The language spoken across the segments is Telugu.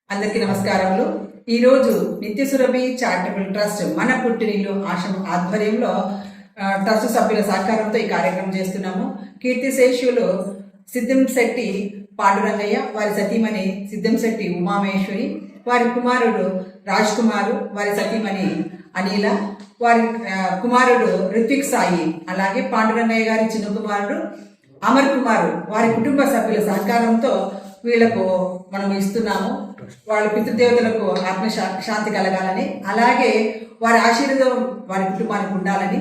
అందరికీ నమస్కారములు. ఈరోజు నిత్యసురభి చారిటబుల్ ట్రస్ట్ మన పుట్టినిల్లు ఆశ్రమం ఆధ్వర్యంలో ట్రస్ట్ సభ్యుల సహకారంతో ఈ కార్యక్రమం చేస్తున్నాము. కీర్తిశేషులు సిద్దంశెట్టి పాండురంగయ్య, వారి సతీమణి సిద్దంశెట్టి ఉమామహేశ్వరి, వారి కుమారుడు రాజ్ కుమారు, వారి సతీమణి అనిల, వారి కుమారుడు రిత్విక్ సాయి, అలాగే పాండురంగయ్య గారి చిన్న కుమారుడు అమర్ కుమారు, వారి కుటుంబ సభ్యుల సహకారంతో వీళ్లకు మనం ఇస్తున్నాము. వాళ్ళ పితృదేవతలకు ఆత్మ శాంతి కలగాలని, అలాగే వారి ఆశీర్వాదం వారి కుటుంబానికి ఉండాలని,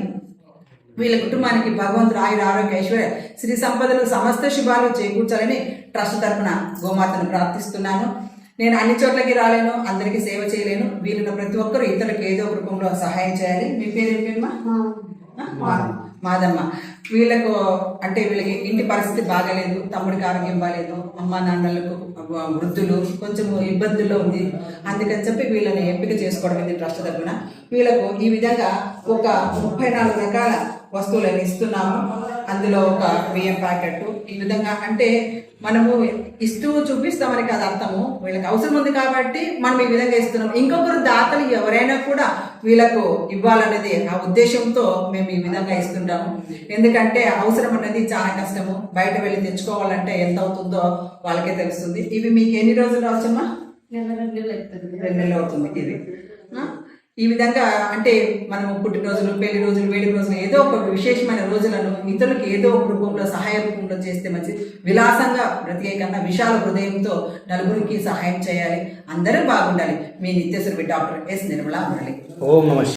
వీళ్ళ కుటుంబానికి భగవంతుడు ఆయుర ఆరోగ్య ఐశ్వర్య శ్రీ సంపదలు సమస్త శుభాలు చేకూర్చాలని ట్రస్ట్ తరఫున గోమాతను ప్రార్థిస్తున్నాను. నేను అన్ని చోట్లకి రాలేను, అందరికీ సేవ చేయలేను. వీళ్ళున్న ప్రతి ఒక్కరు ఇతరులకు ఏదో ఒక రూపంలో సహాయం చేయాలి. మీ పేరు ఏమేమ్మా? మాదమ్మ. వీళ్ళకు అంటే వీళ్ళకి ఇంటి పరిస్థితి బాగాలేదు, తమ్ముడికి ఆరోగ్యం బాగాలేదు, అమ్మ నాన్నలకు వృద్ధులు కొంచెం ఇబ్బందుల్లో ఉంది. అందుకని చెప్పి వీళ్ళని ఎంపిక చేసుకోవడం ఇది ట్రస్ట్ తరఫున. వీళ్ళకు ఈ విధంగా ఒక 34 రకాల వస్తువులను ఇస్తున్నాము. అందులో ఒక బియ్యం ప్యాకెట్, ఈ విధంగా అంటే మనము ఇస్తూ చూపిస్తామని కాదు అర్థము, వీళ్ళకి అవసరం ఉంది కాబట్టి మనం ఈ విధంగా ఇస్తున్నాం. ఇంకొకరు దాతలు ఎవరైనా కూడా వీళ్ళకు ఇవ్వాలనేది ఆ ఉద్దేశంతో మేము ఈ విధంగా ఇస్తుంటాము. ఎందుకంటే అవసరం అనేది చాలా కష్టము, బయట వెళ్ళి తెచ్చుకోవాలంటే ఎంత అవుతుందో వాళ్ళకే తెలుస్తుంది. ఇవి మీకు ఎన్ని రోజులు అవసరమా? 2 నెలలు అవుతుంది. ఇది ఈ విధంగా అంటే మనము పుట్టినరోజులు, పెళ్లి రోజులు, వేడి రోజులు, ఏదో ఒక విశేషమైన రోజులను ఇతరులకు ఏదో ఒక రూపంలో సహాయ రూపంలో చేస్తే మంచి. విలాసంగా బ్రతికే కన్నా విశాల హృదయంతో నలుగురికి సహాయం చేయాలి. అందరూ బాగుండాలి. మీ నిత్యసురభి డాక్టర్ ఎస్ నిర్మలా మురళి. ఓం నమః.